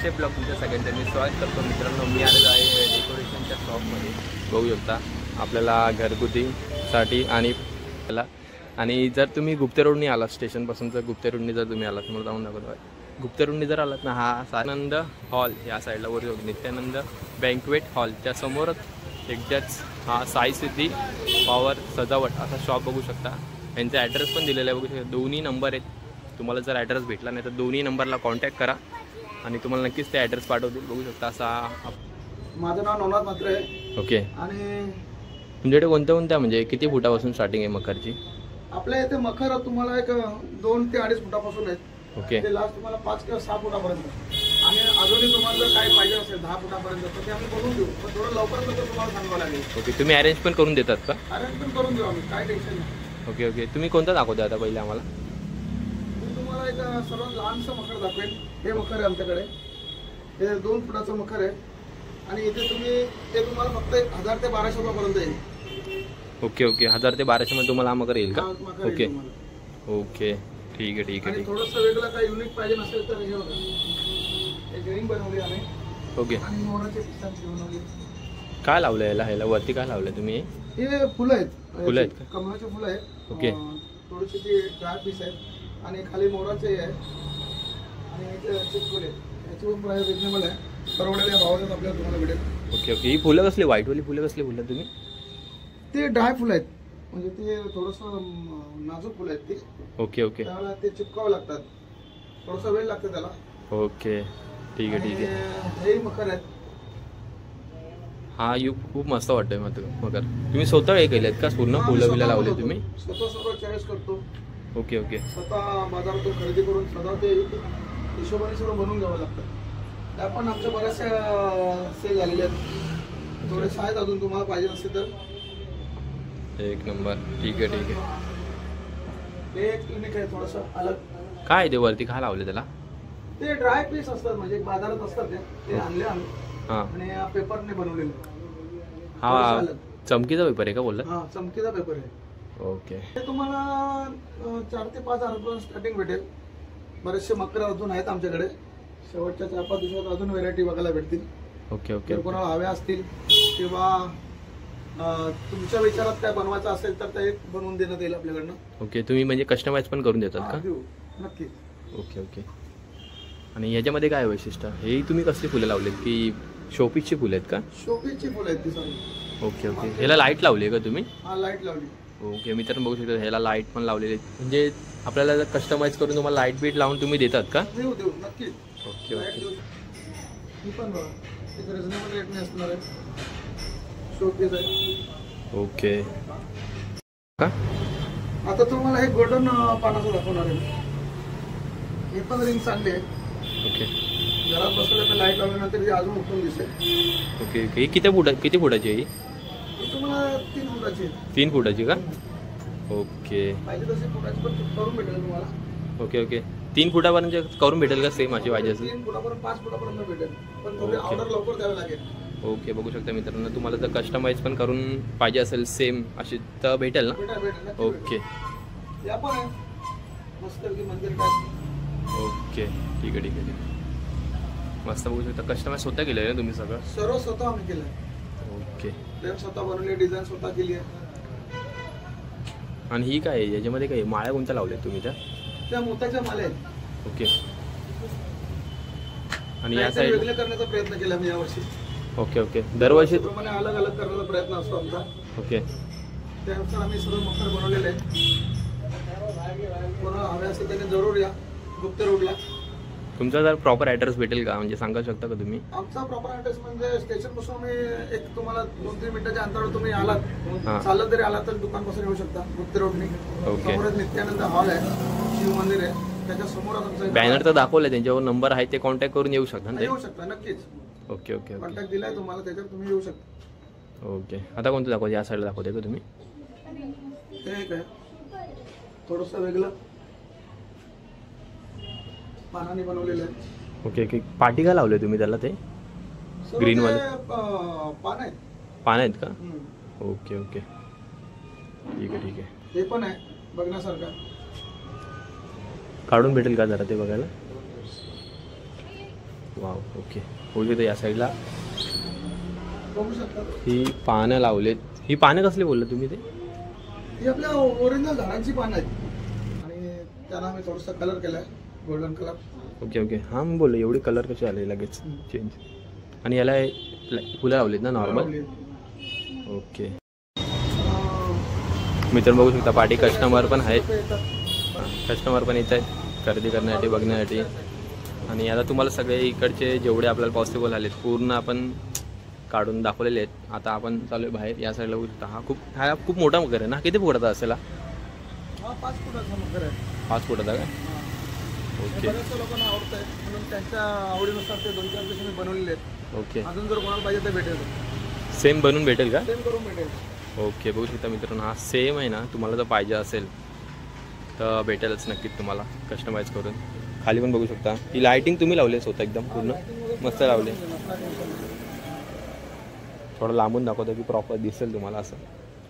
Chef blog तुमच्या सगळ्यांचं मी स्वागत करतो मित्रांनो. मी आलेलो आहे डेकोरेशनच्या शॉपमध्ये. बघू शकता आपल्याला घरगुतीसाठी आणि जर तुम्ही गुप्ते रोडनी आलात स्टेशनपासून, जर गुप्ते रोडनी जर तुम्ही आलात मला जाऊन दाखवतो. गुप्ते रोडनी जर आलात ना, हा सानंद हॉल या साईडला वर नित्यानंद बँकवेट हॉलच्या समोरच एकदाच हा साई सिद्धी पॉवर सजावट असा शॉप बघू शकता. यांचा ॲड्रेस पण दिलेला आहे बघू शकता. दोन्ही नंबर आहेत. तुम्हाला जर ॲड्रेस भेटला नाही तर दोन्ही नंबरला कॉन्टॅक्ट करा आणि तुम्हाला नक्कीच ते ॲड्रेस पाठवतील. बघू शकता असा. माझं नाव नवनाथ म्हात्रे आहे. ओके. आणि तुमच्याकडे कोणत्या म्हणजे किती फुटापासून स्टार्टिंग आहे मखरची? आपल्या इथे मखर तुम्हाला एक 2 ते 2.5 फुटापासून आहेत. ओके. ते लास्ट तुम्हाला 5 किंवा 6 फुटापर्यंत. आणि अजूनही तुम्हाला जर काही पाहिजे असेल 10 फुटापर्यंत तर ते आम्ही बनवून देऊ. पण थोडं लवकरच तुम्हाला सांगावं लागेल. ओके. तुम्ही अरेंज पण करून देतात का? अरेंज पण करून देऊ आम्ही, काय टेन्शन नाही. Okay okay. तुम्ही कोणता दाखवता आता पहिले आम्हाला? मी तुम्हाला एक सर्वात लहानसं मखर दाखवेल. हे मखर आहे आमच्याकडे. हे 2 फुटाचं मखर आहे. आणि इथे ते तुम्हाला फक्त 1000 ते 1200 रुपयापर्यंत येईल. Okay okay. 1000 ते 1200 मध्ये तुम्हाला हा मखर येईल का? Okay okay. ठीक आहे ठीक आहे. थोडंसं वेगळं काही युनिक पाहिजे नसेल तर हे बघा, एक रिंग बनवली आम्ही. ओके. आणि मोराचे पिसांची बनवली. काय लावलं ह्याला वरती काय लावलं तुम्ही? हे फुलं आहेत. फुलं आहेत का? कमळाचे फुलं आहेत. ओके. थोडीशी ती ड्राय पीस आहेत आणि खाली मोराचे आहे आणि इथे चिपकुले. याची पण प्राइस रिजनेबल आहे. परवडलेल्या भावात आपल्याला तुम्हाला भेटेल. Okay okay. ही फुलं कसली व्हाईटवाली फुलं कसली फुलं तुम्ही? ते ड्राय फुलं आहेत, म्हणजे ते थोडंसं नाजूक फुलं आहेत ते. Okay okay. त्याला ते चिपकावं लागतात, थोडासा वेळ लागतो त्याला. ओके. ठीक आहे ठीक आहे. हे मखर आहेत. हा खूप मस्त वाटतंय मगर. तुम्ही स्वतः हे केलेत का? पूर्ण फुलं बिलं लावले तुम्ही? स्वतः सर्व चॉईस करतो. Okay okay. स्वतः बाजारातून खरेदी करून स्वतः ते हिशोबाने सर्व बनवून घ्यावं लागतं. त्या पण आमच्या बऱ्याचशा सेल झालेल्या आहेत. थोडेसे आहेत अजून, तुम्हाला पाहिजे असेल तर. एक नंबर. ठीक आहे ठीक आहे. हे एक युनिक आहे, थोडंसं अलग. काय ते वरती काय लावले त्याला? ते ड्राय पीस असतात, म्हणजे बाजारात असतात ते आणले आम्ही. हां. आणि पेपरने बनवलेले. हा चमकीचा पेपर आहे का बोलला? हा, चमकीचा पेपर आहे. ओके. हे तुम्हाला 4 ते 5 हजारापासून स्टार्टिंग भेटेल. बरेचसे मकर अजून आहेत आमच्याकडे. शेवटच्या 4-5 दिवसात अजून व्हेरायटी बघायला भेटतील. Okay okay. जर कोणाला हव्या असतील किंवा तुमच्या विचारात काय बनवायचं असेल तर ते बनवून देण्यात येईल आपल्याकडनं. ओके. तुम्ही म्हणजे कस्टमाइज पण करून देतात का? देऊ नक्की. Okay okay. आणि याच्यामध्ये काय वैशिष्ट्य? हे तुम्ही कसली फुलं लावलीत की शोपीसची फुलं आहेत का? शोपीसची फुलं आहेत ती सगळी. Okay okay. ह्याला लाईट लावली आहे का तुम्ही? हा, लाईट लावली. ओके. मी तर बघू शकतो ह्याला लाईट पण लावलेली आहे. म्हणजे आपल्याला कस्टमाइज करून तुम्हाला लाईट बीट लावून तुम्ही देतात का? देऊ देऊ नक्की. Okay okay. ही पण बघा, एक रिजनेबल रेटने असणार आहे. शोपीस आहे. ओके. का आता तुम्हाला हे गोल्डन पानाचं दाखवणार आहे. हे पण रिंग चांगली आहे. ओके. घरात बसल्या तर लाईट लावल्यानंतर अजून उठून दिसेल. Okay okay. ही किती फुटाची आहे? ही तुम्हाला 3 फुटाची आहे. 3 फुटाची का? ओके. पाहिजे तशी फुटाची पण करून भेटेल तुम्हाला. Okay okay. 3 फुटापर्यंत करून भेटेल का सेम अशी पाहिजे असेल? 3 फुटापर्यंत 5 फुटापर्यंत भेटेल, पण थोडी ऑर्डर लवकर द्यावी लागेल. ओके. बघू शकता मित्रांनो, तुम्हाला जर कस्टमाइज पण करून पाहिजे असेल सेम अशी तर भेटेल ना? भेटेल. ओके. या पण आहे मस्त की मंदिर टाइप. ओके. ठीक आहे ठीक आहे. मस्त बघू शकता. कस्टमाइज स्वतः केलं आहे ना तुम्ही सगळं? सर्व स्वतः आम्ही केलं आहे. ओके. फ्रेम स्वतः बनवली, डिझाईन स्वतः केली आहे. आणि ही काय आहे याच्यामध्ये? काय माळ्या कोणत्या लावल्या तुम्ही त्या मोत्याच्या माल्या आहेत. ओके. आणि या साईड वेगळे करण्याचा प्रयत्न केला मी यावर्षी. Okay okay. दरवर्षी प्रमाणे अलग अलग करण्याचा प्रयत्न असतो आमचा. ओके. त्यानुसार आम्ही सर्व मखर बनवलेले आहेत. कोणाला हवे असेल त्याने जरूर या गुप्ते रोडला. तुमचा जर प्रॉपर ॲड्रेस भेटेल का, म्हणजे सांगू शकता का तुम्ही? आमचा प्रॉपर ॲड्रेस म्हणजे स्टेशन पासून मी एक तुम्हाला 2-3 मिनिटाच्या अंतरावर तुम्ही आलात, हां. चालत जरी आलात तर दुकानपासून येऊ शकता. गुप्ते रोडनी ओके. समोरच नित्यानंद हॉल आहे, शिव मंदिर आहे, त्याच्या समोरच आमचं बॅनर तर दाखवलं, त्यांच्यावर नंबर आहे, ते कॉन्टॅक्ट करून येऊ शकता ना? येऊ शकता नक्कीच. Okay okay. कॉन्टॅक्ट दिलाय तुम्हाला, त्याच्यावर तुम्ही येऊ शकता. ओके. आता कोणतं दाखवते? या साईडला दाखवते का तुम्ही? हे एक आहे थोडंसं वेगळं, पानाने बनवलेलं आहे. Okay okay. पाटी का लावले तुम्ही त्याला? ते ग्रीन वाले पान आहेत. पान आहेत का? Okay okay. ठीक आहे ठीक आहे. हे पण आहे बघण्यासारखं. काढून भेटेल का जरा ते बघायला? Wow okay. होऊ शकतं या साईडला बघू शकता. ही पानं लावलेत. ही पानं कसली बोललं तुम्ही ते? ही आपल्या ओरिजिनल झाडांची पानं आहेत आणि त्यांना आम्ही थोडासा कलर केलाय, गोल्डन कलर. Okay okay. हां मी बोललो एवढे कलर कसे आले लगेच चेंज. आणि याला फुलं लावलीत ना नॉर्मल. ओके. मित्र बघू शकता पाठी कस्टमर पण आहेत. कस्टमर पण येत आहेत खरेदी करण्यासाठी बघण्यासाठी. आणि आता तुम्हाला सगळे इकडचे जेवढे आपल्याला पॉसिबल आलेत पूर्ण आपण काढून दाखवलेले आहेत. आता आपण चालू आहे बाहेर या साईडला बघू शकता. हा खूप मोठा मकर आहे ना. किती फुटाचा असेल? हा 5 फुटाचा मकर आहे. 5 फुटाचा काय? ओके बऱ्याचशा लोकांना आवडत आहे म्हणून त्यांच्या आवडीनुसार ते 2-4 दिवस मी बनवलेले आहेत. ओके. अजून जर कोणाला पाहिजे तर भेटेल. सेम बनवून भेटेल का? सेम करून भेटेल. ओके. बघू शकता मित्रांनो हा सेम आहे ना. तुम्हाला जर पाहिजे असेल तर भेटेलच नक्कीच तुम्हाला कस्टमाइज करून. खाली पण बघू शकता. ही लायटिंग तुम्ही लावली स्वतः एकदम पूर्ण मस्त लावली. थोडं लांबून दाखवतो की प्रॉपर दिसेल तुम्हाला असं.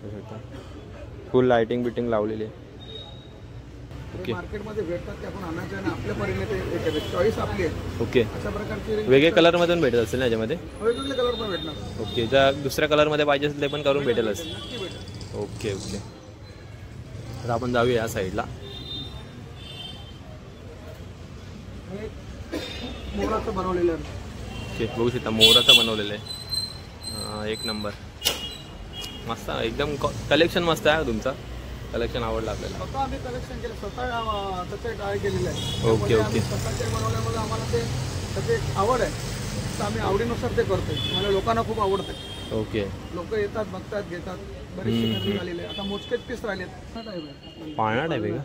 बघू शकता फुल लायटिंग बिटिंग लावलेली आहे. ओके. मार्केटमध्ये भेटतात ते आपण आणायचं आणि आपल्या परीने ते चॉईस आपली आहे. ओके. अशा प्रकारचे वेगळे कलरमधून भेटत असेल ना याच्यामध्ये? वेगवेगळे कलर पण भेटणार. ओके. जर दुसऱ्या कलरमध्ये पाहिजे असेल ते पण करून भेटेलच. नक्की भेटेल. Okay okay. तर आपण जाऊया या साईडला. हे मोराचं बनवलेलं आहे. ओके. बघू शकता मोराचं बनवलेलं आहे. एक नंबर मस्त एकदम. कलेक्शन मस्त आहे तुमचं. कलेक्शन आवडलं आपल्याला. स्वतः आम्ही कलेक्शन केलं, स्वतः त्याचे ट्राय केलेलं आहे. Okay okay. स्वतःचे बनवल्यामुळे आम्हाला ते त्याचे आवड आहे. तर आम्ही आवडीनुसार ते करतो. मला लोकांना खूप आवडतं. ओके. लोक येतात, बघतात, घेतात. बरेचसे खरेदी झालेले आहे. आता मोजकेच पीस राहिलेत. पाळणा टाईप आहे का?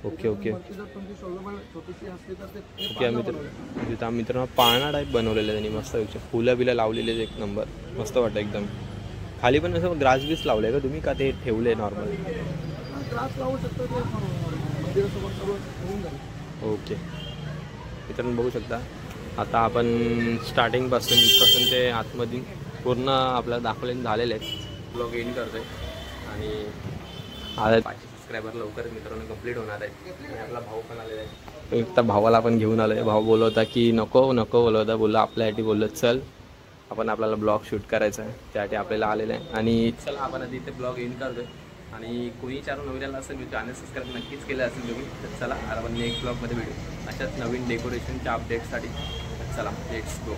ओके ओके जर तुमची शोल्डर छोटीशी असली तर ते ओके. मित्रांनो पाळणा टाईप बनवलेलं आहे त्यांनी मस्त. फुलं बिलं लावलेले आहेत एक नंबर. मस्त वाटतं एकदम. खाली पण असं ग्रास बीस लावलं आहे का तुम्ही का ते ठेवले नॉर्मल? ग्रास लावू शकतो ते मंदिरासोबत सगळं होऊन जाईल. ओके. मित्रांनो बघू शकता आता आपण स्टार्टिंगपासून ते आतमध्ये पूर्ण आपल्याला दाखवले झालेले आहेत. ब्लॉग एंड करतो आहे आणि आता 500 सबस्क्रायबर लवकर मित्रांनो कंप्लीट होणार आहे. आणि आपला भाऊ पण आलेला आहे. एक तर भावाला आपण घेऊन आलो आहे. भाऊ बोलवता की नको नको बोलवता. बोलला आपल्यासाठी बोललं चल आपण आपल्याला ब्लॉग शूट करायचा आहे त्यासाठी आपल्याला आलेलं आहे. आणि चला आपण आधी इथे ब्लॉग एंड करतो आहे. आणि कोणी चारून नवीन आला असेल मी चॅनल सबस्क्राईब नक्कीच केलं असेल तुम्ही. तर चला आपण नेक्स्ट ब्लॉगमध्ये भेटू अशाच नवीन डेकोरेशनच्या अपडेट्ससाठी. चला लेट्स गो.